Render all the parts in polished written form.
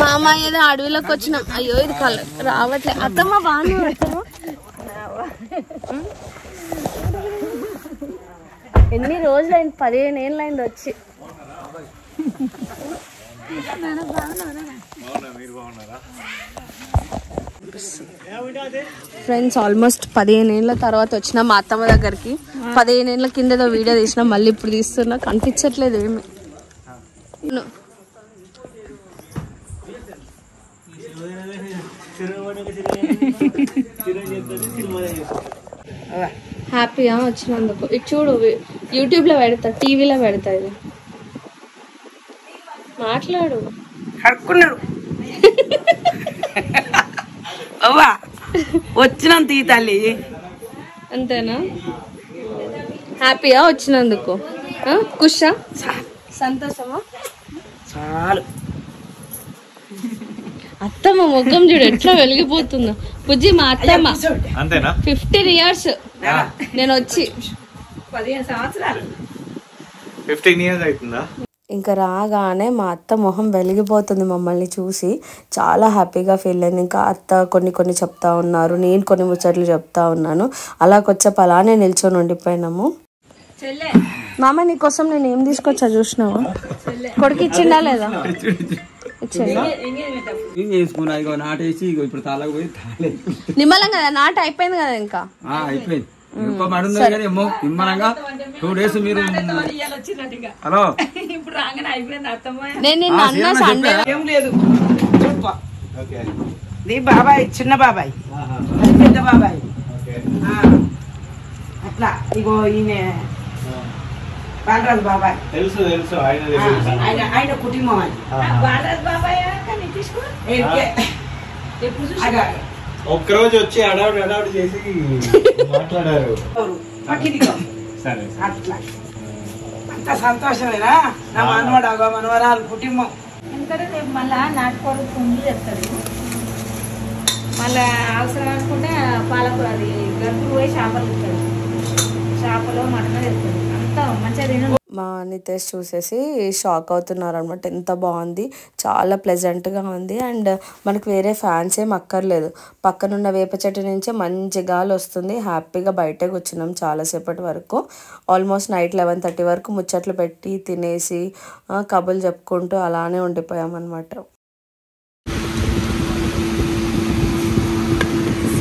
మా అమ్మ ఏదో అడవిలోకి వచ్చినాం. అయ్యో ఇది కలర్ రావట్లే. అత్తమ్మ బాగా ఎన్ని రోజులైంది? 15 ఏళ్ళైంది వచ్చి. ఫ్రెండ్స్ ఆల్మోస్ట్ 15 ఏళ్ళ తర్వాత వచ్చిన మా అత్తమ్మ దగ్గరికి. 15 ఏళ్ళ కింద ఏదో వీడియో తీసినా, మళ్ళీ ఇప్పుడు తీస్తున్నా. కనిపించట్లేదు ఏమి. హ్యాపీగా వచ్చినందుకు. ఇది చూడు, యూట్యూబ్ లో పెడతా, టీవీలో పెడతా. ఇది మాట్లాడు. కడుక్కున్నాడు అవ్వా వచ్చినాం తీ తల్లి. అంతేనా? హ్యాపీగా వచ్చినందుకు ఖుషా, సంతోషమా? చాలు. అత్తమ్మ ముఖం చూడు ఎట్లా వెలిగిపోతుందో. బుజ్జి మా అత్తమ్మ 15 years నేను వచ్చి 15 సంవత్సరాలు. 15 years అవుతుందా? ఇంకా రాగానే మా అత్త మొహం వెలిగిపోతుంది మమ్మల్ని చూసి. చాలా హ్యాపీగా ఫీల్ అయింది. ఇంకా అత్త కొన్ని చెప్తా ఉన్నారు, నేను కొన్ని ముచ్చట్లు చెప్తా ఉన్నాను. అలా కొచ్చేపు అలానే నిల్చొని ఉండిపోయినాము. మామ నీకోసం నేను ఏం తీసుకొచ్చా చూసినావా? కొడుకు ఇచ్చిండా లేదా? నిమ్మలం కదా, నాట అయిపోయింది కదా. ఇంకా అయిపోయింది. 2 days మీరు హలో ఏం లేదు. బాబాయ్ చిన్న బాబాయ్, పెద్ద బాబాయ్. అట్లా ఇగో ఈయన బాలరాజు బాబాయ్. తెలుసు ఆయన కుటుంబం అని. బాలరాజు బాబాయ్ ఒక్కరోజు వచ్చి అడావుడు చేసి మాట్లాడారు. అట్లా అంత సంతోషమేనా? నా మనవాడు అగో మనవరాలు కుటుంబం. ఎందుకంటే రేపు మళ్ళా నాటుకోడు పుంజు చెప్తాడు. మళ్ళా అవసరం అనుకుంటే పాలకూర అది గరుకులు పోయి చేపలు ఇస్తాడు. చేపలు మటన్ తెస్తాడు. అంతా మంచిగా తిన. మా నితేష్ చూసేసి షాక్ అవుతున్నారు అనమాట. ఎంత బాగుంది, చాలా ప్లెజెంట్గా ఉంది. అండ్ మనకు వేరే ఫ్యాన్స్ ఏం అక్కర్లేదు. పక్కనున్న వేప చెట్టు నుంచే మంచి గాలి వస్తుంది. హ్యాపీగా బయటే కూర్చున్నాం చాలాసేపటి వరకు. ఆల్మోస్ట్ నైట్ 11:30 వరకు ముచ్చట్లు పెట్టి తినేసి కబుర్లు చెప్పుకుంటూ అలానే ఉండిపోయాం అనమాట.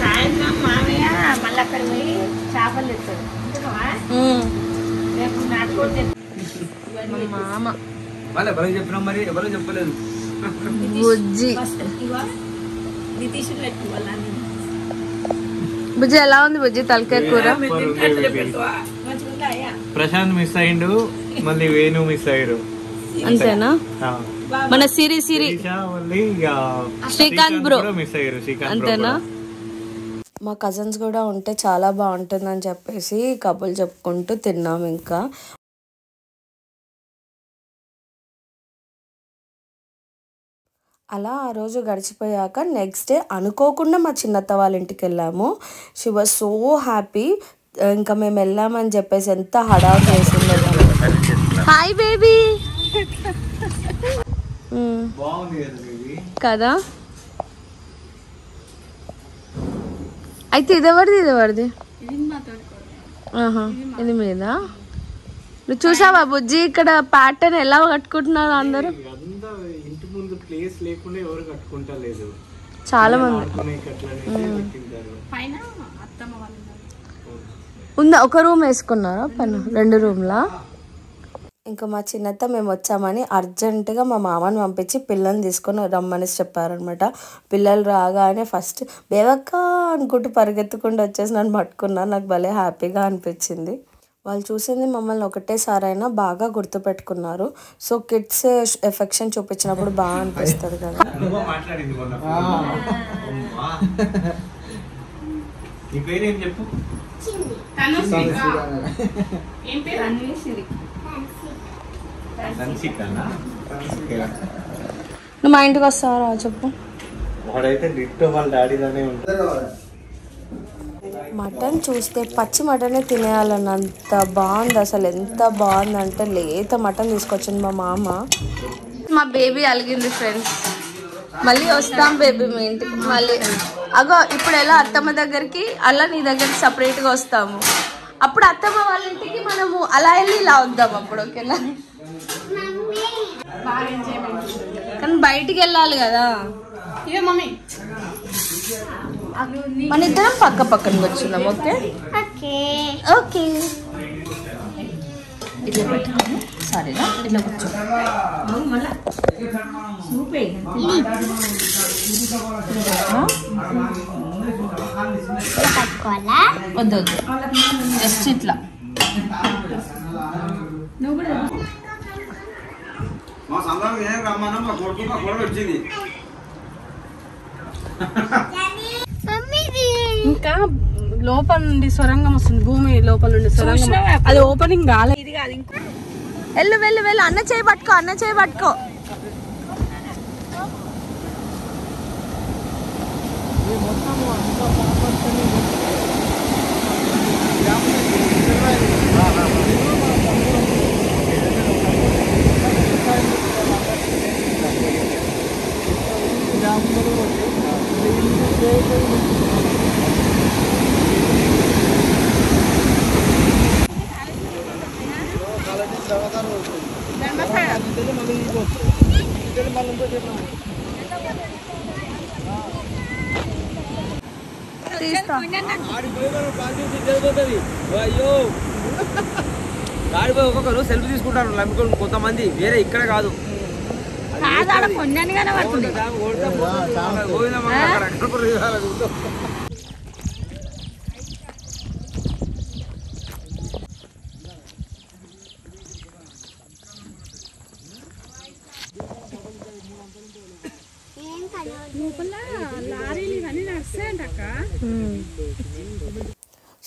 సాయంత్రం మామయ్య మళ్ళీ అక్కడ పోయి చేపలు తెస్తాడు. రేపు నాటుకోడు మామ చెప్పినాం, మరి ఎవరో చెప్పలేదు. బుజ్జి బుజ్జి ఎలా ఉంది? బుజ్జి తలకాయ కూర. ప్రశాంత్ మిస్ అయ్యిండు, మళ్ళీ వేణు మిస్ అయ్యారు. అంతేనా? మన సిరి శ్రీకాంత్ బ్రో మిస్ అయ్యారు. అంతేనా? మా కజిన్స్ కూడా ఉంటే చాలా బాగుంటుందని చెప్పేసి కబుర్లు చెప్పుకుంటూ తిన్నాం. ఇంకా అలా ఆ రోజు గడిచిపోయాక నెక్స్ట్ డే అనుకోకుండా మా చిన్నత్త వాళ్ళ ఇంటికి వెళ్ళాము. She was so happy. ఇంకా మేము వెళ్ళామని చెప్పేసి ఎంత హడావుడి చేసిందో హాయ్ బేబీ కదా. అయితే ఇదెవరిది? ఇది మీద నువ్వు చూసావా బుజ్జి? ఇక్కడ ప్యాటర్న్ ఎలా కట్టుకుంటున్నారు అందరూ. ఇంటి ముందు ప్లేస్ లేకుండా ఎవరు కట్టుకుంటలేదు, చాలా మంది. ఉందా? ఒక రూమ్ వేసుకున్నారా పైన? 2 రూమ్లా? ఇంకా మా చిన్నత్త మేము వచ్చామని అర్జెంటుగా మా మామని పంపించి పిల్లల్ని తీసుకొని రమ్మని చెప్పారనమాట. పిల్లలు రాగానే ఫస్ట్ బేవక్క అనుకుంటూ పరిగెత్తుకుంటూ వచ్చేసి నన్ను పట్టుకున్నారు. నాకు భలే హ్యాపీగా అనిపించింది. వాళ్ళు చూసింది మమ్మల్ని ఒకటేసారైనా బాగా గుర్తుపెట్టుకున్నారు. సో కిడ్స్ ఎఫెక్షన్ చూపించినప్పుడు బాగా అనిపిస్తుంది కదా. నువ్వు మా ఇంటికి వస్తావా చెప్పు. మటన్ చూస్తే పచ్చి మటనే తినేయాలన్నంత బాగుంది. అసలు ఎంత బాగుందంటే లేత మటన్ తీసుకొచ్చింది మా మామ. మా బేబీ అలిగింది ఫ్రెండ్స్. మళ్ళీ వస్తాం బేబీ మీ ఇంటికి మళ్ళీ. అగో ఇప్పుడు ఎలా అత్తమ్మ దగ్గరికి అలా నీ దగ్గరికి సపరేట్గా వస్తాము. అప్పుడు అత్తమ్మ వాళ్ళ ఇంటికి మనము అలా వెళ్ళి ఇలా వద్దాం అప్పుడు. ఓకేనా? కానీ బయటికి వెళ్ళాలి కదా మన ఇద్దరం పక్క పక్కన కూర్చున్నాం. ఓకే ఓకే ఇట్లా పెట్టుకోండి. సరేనా? ఇట్లా కూర్చో. వద్దు వద్దు జస్ట్ ఇట్లా. ఇంకా లోపల నుండి సొరంగం వస్తుంది, భూమి లోపల నుండి సొరంగం. అది ఓపెనింగ్ కాలేదు. ఇది కాదు ఇంకా. వెళ్ళు వెళ్ళు వెళ్ళు. అన్న చేయి పట్టుకో, అన్న చేయి పట్టుకో. అయ్యో గాడిపోయి ఒక్కొక్కరు సెల్ఫీ తీసుకుంటారు నమ్ముకొని కొంతమంది, వేరే ఇక్కడ కాదు.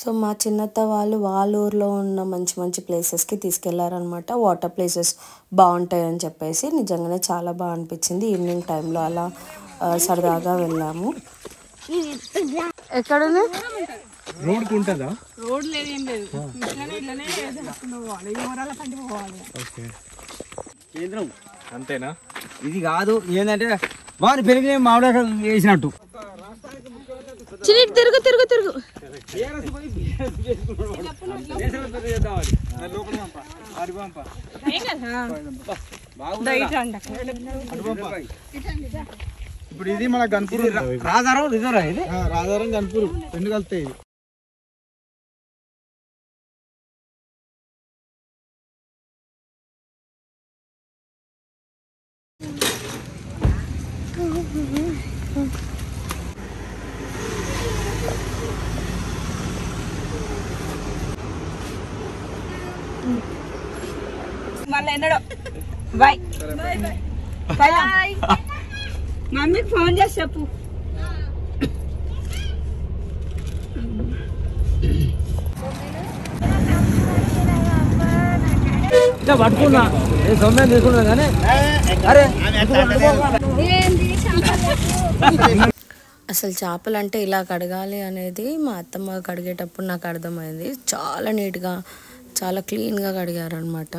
సో మా చిన్నత్త వాళ్ళు వాళ్ళ ఊర్లో ఉన్న మంచి మంచి ప్లేసెస్కి తీసుకెళ్లారనమాట. వాటర్ ప్లేసెస్ బాగుంటాయని చెప్పేసి నిజంగానే చాలా బాగా అనిపించింది. ఈవినింగ్ టైంలో అలా సరదాగా వెళ్ళాము. ఎక్కడుంది రోడ్ ఉంటుందా? రోడ్ లేదు, ఏం లేదు. కేంద్రం అంతేనా? ఇది కాదు. ఏంటంటే వారి పెరిగి మామిడి వేసినట్టు. తిరుగు తిరుగు తిరుగు. ఇప్పుడు ఇది మన గన్పూర్ రాజారావు రిజర్వ్. ఇది రాజారాం గన్పూర్ రెండు కలుతాయి. మళ్ళీ ఎన్నడో బాయ్ బాయ్. మమ్మీకి ఫోన్ చేసి చెప్పు. ఇంకా పట్టుకున్నా సొమ్మే తీసుకున్నా కానీ అరే అసలు చేపలు అంటే ఇలా కడగాలి అనేది మా అత్తమ్మ కడిగేటప్పుడు నాకు అర్థమైంది. చాలా నీట్గా చాలా క్లీన్గా కడిగారనమాట.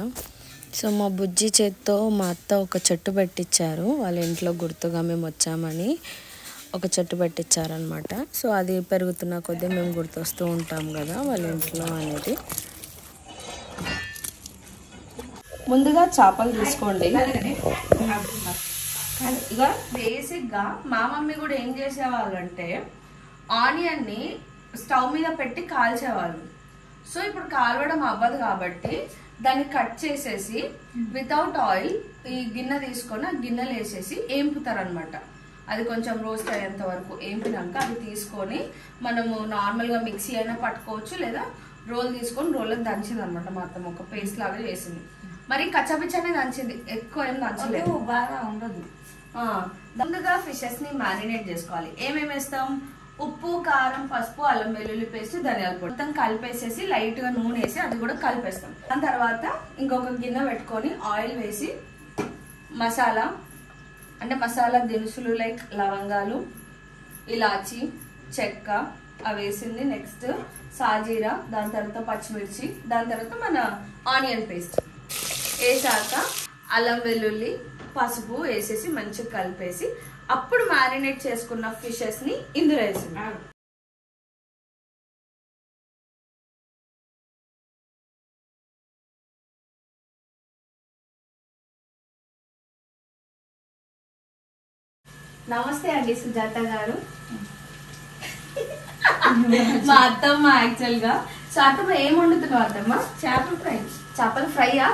సో మా బుజ్జి చేత్తో మా అత్త ఒక చెట్టు పెట్టించారు. వాళ్ళ ఇంట్లో గుర్తుగా మేము వచ్చామని ఒక చెట్టు పెట్టించారనమాట. సో అది పెరుగుతున్న కొద్దీ మేము గుర్తొస్తూ ఉంటాం కదా వాళ్ళ ఇంట్లో అనేది. ముందుగా చేపలు తీసుకోండి. ఇక బేసిక్గా మా మమ్మీ కూడా ఏం చేసేవాళ్ళు అంటే ఆనియన్ని స్టవ్ మీద పెట్టి కాల్చేవాళ్ళు. సో ఇప్పుడు కాల్వడం అవ్వదు కాబట్టి దాన్ని కట్ చేసేసి వితౌట్ ఆయిల్ ఈ గిన్నె తీసుకొని ఆ గిన్నెలు వేసేసి ఏంపుతారనమాట. అది కొంచెం రోస్ట్ అయ్యేంత వరకు ఏంపినాక అది తీసుకొని మనము నార్మల్గా మిక్సీ అయినా పట్టుకోవచ్చు, లేదా రోల్ తీసుకొని రోల్లో దంచింది అనమాట. మొత్తం ఒక పేస్ట్ లాగా చేసింది. మరి కచ్చపిచ్చనే దంచింది, ఎక్కువ ఏం దంచలేదు, బాగా ఉండదు. ముందుగా ఫిషెస్ ని మ్యారినేట్ చేసుకోవాలి. ఏమేమి వేస్తాం? ఉప్పు, కారం, పసుపు, అల్లం వెల్లుల్లి పేస్ట్, ధనియాల పొడి మొత్తం కలిపేసేసి లైట్ గా నూనె వేసి అది కూడా కలిపేస్తాం. దాని తర్వాత ఇంకొక గిన్నె పెట్టుకొని ఆయిల్ వేసి మసాలా అంటే మసాలా దినుసులు లైక్ లవంగాలు, ఇలాచి, చెక్క అవి వేసింది. నెక్స్ట్ సాజీరా, దాని తర్వాత పచ్చిమిర్చి, దాని తర్వాత మన ఆనియన్ పేస్ట్ వేసాక అల్లం వెల్లుల్లి పసుపు వేసేసి మంచిగా కలిపేసి అప్పుడు మ్యారినేట్ చేసుకున్న ఫిషెస్ ని ఇందులో వేసింది. నమస్తే అండి సుజాత గారు. మా అత్తమ్మ యాక్చువల్ గా. సో అత్తమ్మ ఏం వండుతున్నావు అత్తమ్మ? చేపల ఫ్రై. చేపల ఫ్రైయా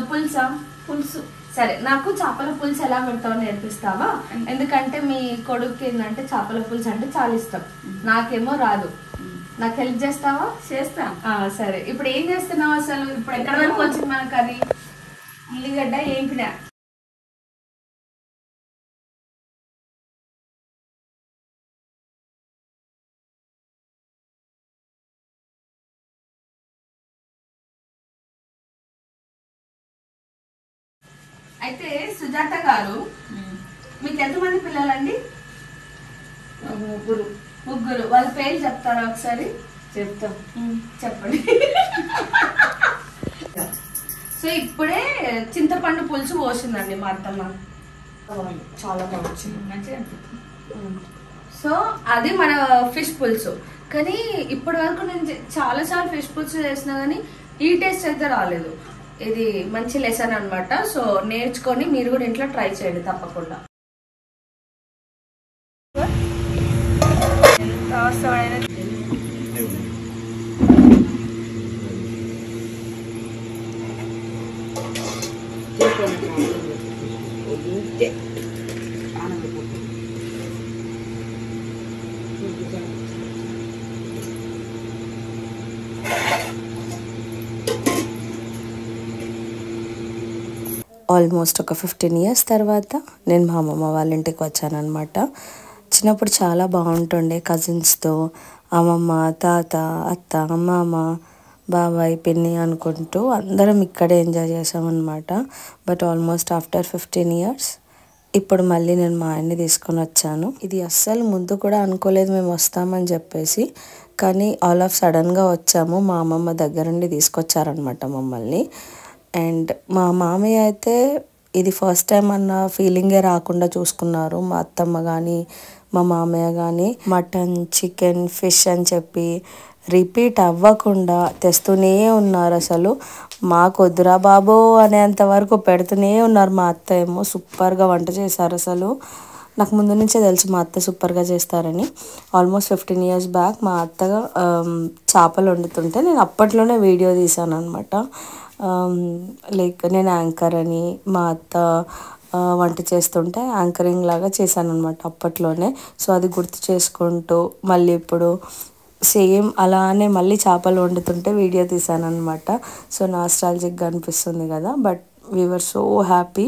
పులుసా? పులుసు. సరే, నాకు చేపల పులుసు ఎలా పెడతావో నేర్పిస్తావా? ఎందుకంటే మీ కొడుకు ఏంటంటే చేపల పులుసు అంటే చాలా ఇష్టం, నాకేమో రాదు. నాకు హెల్ప్ చేస్తావా? చేస్తా. సరే, ఇప్పుడు ఏం చేస్తున్నావు అసలు? ఇప్పుడు ఎక్కడ వరకు వచ్చింది మన కర్రీ? ఉల్లిగడ్డ ఏంపినా. అయితే సుజాత గారు, మీకు ఎంతమంది పిల్లలండి? ముగ్గురు. వాళ్ళ పేరు చెప్తారా ఒకసారి? చెప్తాం. చెప్పండి. సో ఇప్పుడే చింతపండు పులుసు పోసిందండి మా అత్తమ్మ. చాలా బాగుంది, మంచిగా. సో అది మన ఫిష్ పులుసు. కానీ ఇప్పటి వరకు నేను చాలా ఫిష్ పులుసు చేసినా కానీ ఈ టేస్ట్ అయితే రాలేదు. ఇది మంచి లెసన్ అన్నమాట. సో నేర్చుకొని మీరు కూడా ఇంట్లో ట్రై చేయండి తప్పకుండా. ఆల్మోస్ట్ ఒక 15 years తర్వాత నేను మా అమ్మమ్మ వాళ్ళ ఇంటికి వచ్చానమాట. చిన్నప్పుడు చాలా బాగుంటుండే, కజిన్స్తో అమ్మమ్మ, తాత, అత్త, మామ, బాబాయ్, పిన్ని అనుకుంటూ అందరం ఇక్కడే ఎంజాయ్ చేసామన్నమాట. బట్ ఆల్మోస్ట్ ఆఫ్టర్ 15 years ఇప్పుడు మళ్ళీ నేను మా ఆయన్ని తీసుకొని వచ్చాను. ఇది అస్సలు ముందు కూడా అనుకోలేదు మేము వస్తామని చెప్పేసి, కానీ ఆల్ ఆఫ్ సడన్గా వచ్చాము. మా అమ్మమ్మ దగ్గర నుండి తీసుకొచ్చారనమాట మమ్మల్ని. అండ్ మా మామయ్య అయితే ఇది ఫస్ట్ టైం అన్న ఫీలింగే రాకుండా చూసుకున్నారు. మా అత్తమ్మ కానీ మా మామయ్య కానీ మటన్, చికెన్, ఫిష్ అని చెప్పి రిపీట్ అవ్వకుండా తెస్తూనే ఉన్నారు. అసలు మాకు వద్దురా బాబో అనేంత వరకు పెడుతూనే ఉన్నారు. మా అత్త ఏమో సూపర్గా వంట చేశారు. అసలు నాకు ముందు నుంచే తెలుసు మా అత్త సూపర్గా చేస్తారని. ఆల్మోస్ట్ 15 years బ్యాక్ మా అత్తగా చేపలు వండుతుంటే నేను అప్పట్లోనే వీడియో తీశాను అనమాట. లైక్ నేను యాంకర్ అని, మా అత్త వంట చేస్తుంటే యాంకరింగ్ లాగా చేశాను అనమాట అప్పట్లోనే. సో అది గుర్తు చేసుకుంటూ మళ్ళీ ఇప్పుడు సేమ్ అలానే మళ్ళీ చేపలు వండుతుంటే వీడియో తీశాను అనమాట. సో నాస్టాల్జిక్గా అనిపిస్తుంది కదా. బట్ వీఆర్ సో హ్యాపీ,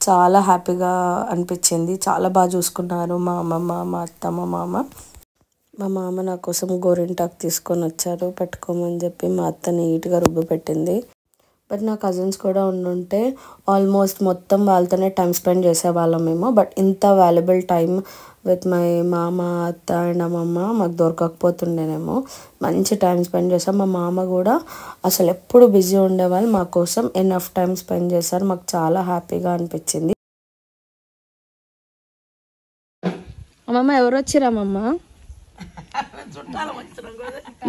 చాలా హ్యాపీగా అనిపించింది. చాలా బాగా చూసుకున్నారు మా అమ్మమ్మ, మా అత్త, మా మామ. మా మామ నా కోసం గోరింటాకు తీసుకొని వచ్చారు పెట్టుకోమని చెప్పి. మా అత్త నీట్గా రుబ్బు పెట్టింది. బట్ నా కజిన్స్ కూడా ఉండుంటే ఆల్మోస్ట్ మొత్తం వాళ్ళతోనే టైం స్పెండ్ చేసేవాళ్ళం మేము. బట్ ఇంత వాల్యుబుల్ టైం విత్ మై మామ, అత్త అండ్ అమ్మమ్మ మాకు దొరకకపోతుండేనేమో. మంచి టైం స్పెండ్ చేసాం. మా మామ కూడా అసలు ఎప్పుడు బిజీ ఉండేవాళ్ళు, మా కోసం ఎనఫ్ టైం స్పెండ్ చేశారు. మాకు చాలా హ్యాపీగా అనిపించింది. అమ్మమ్మ ఎవరు వచ్చిరమ్మమ్మ?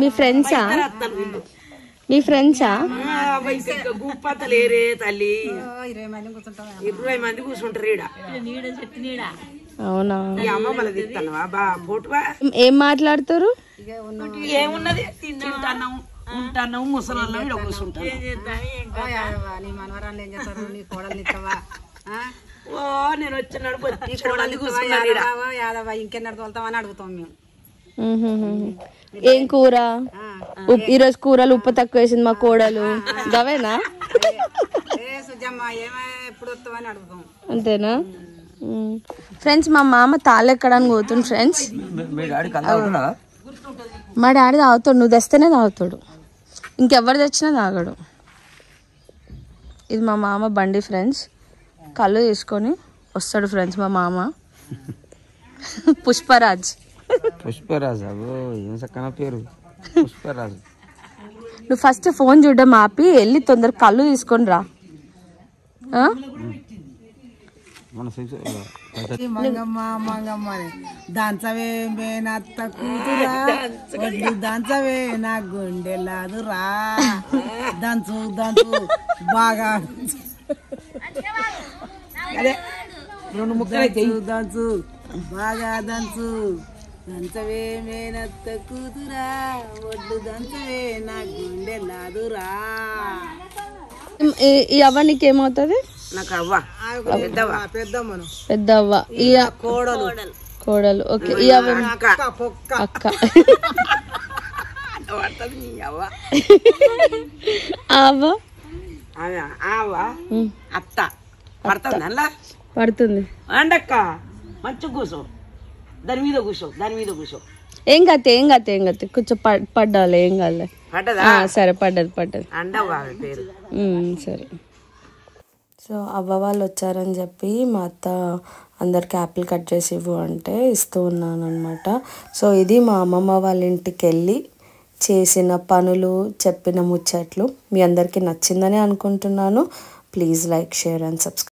మీ ఫ్రెండ్సా? మీ ఫ్రెండ్సా? గుప్పతలేరే తల్లి, 20 మంది కూర్చుంటారు ఈడ. అవునా? అమ్మమ్మల తిస్తాను బా బోటువా. ఏం మాట్లాడుతారు? ఏమున్నది, తింటాను ఉంటాను, ముసలి ఈడ కూర్చుంటాను. ఓ నేను వచ్చినాడు ఇంకెన్నడు తోలుతామని అడుగుతాం మేము. ఏం కూర? ఈరోజు కూరలు ఉప్పు తక్కువ వేసింది మా కోడలు, గవేనా? ఎప్పుడు వస్తామని అడుగుతాం. అంతేనా? ఫ్రెండ్స్ మా మామ తాళెక్కడానికి పోతుంది. ఫ్రెండ్స్ మా డాడీ తాగుతాడు, నువ్వు తెస్తేనే తాగుతాడు, ఇంకెవరు తెచ్చినా తాగడు. ఇది మా మామ బండి ఫ్రెండ్స్. కళ్ళు తీసుకొని వస్తాడు ఫ్రెండ్స్ మా మామ. పుష్పరాజ్. పుష్పరాజ్, అబ్బో ఏం చక్కన పేరు, పుష్పరాజ్. నువ్వు ఫస్ట్ ఫోన్ చూడడం ఆపి వెళ్ళి తొందర కళ్ళు తీసుకొని రా. మన మంగమ్మ మంగమ్మ దంచవే మేనత్త కూతురా వడ్లు దంచవే నా గుండెలాదురా దంచు దంచు బాగా అదే 2 ముక్కలు దంచు బాగా దంచు దంచవే మేనత్త కూతురా వడ్లు దంచవే నా గుండెలాదురా. ఈ అవ్వ నీకేమవుతుంది? నాకు అవ్వ పెద్దమ్మను పెద్ద అవ్వ. ఈ కోడలు. ఓకే. ఈ అవ్వ అక్క. అవ్వ ఆ అవ్వ అవ్వ అత్త పడుతుంది అలా పడుతుంది. అండక్క మంచి కూర్చో, దాని మీద కూర్చో. ఏం కాదు కొంచెం పడ్డాలి. ఏం కాదు. పడ్డదా? సరే పడ్డది. అండవ్వ పేరు. సరే. సో అవ్వ వాళ్ళు వచ్చారని చెప్పి మా అత్త అందరికి యాపిల్ కట్ చేసి ఇవ్వు అంటే ఇస్తూ ఉన్నాను అనమాట. సో ఇది మా అమ్మమ్మ వాళ్ళ ఇంటికి వెళ్ళి చేసిన పనులు, చెప్పిన ముచ్చట్లు. మీ అందరికీ నచ్చిందని అనుకుంటున్నాను. Please like, share and subscribe.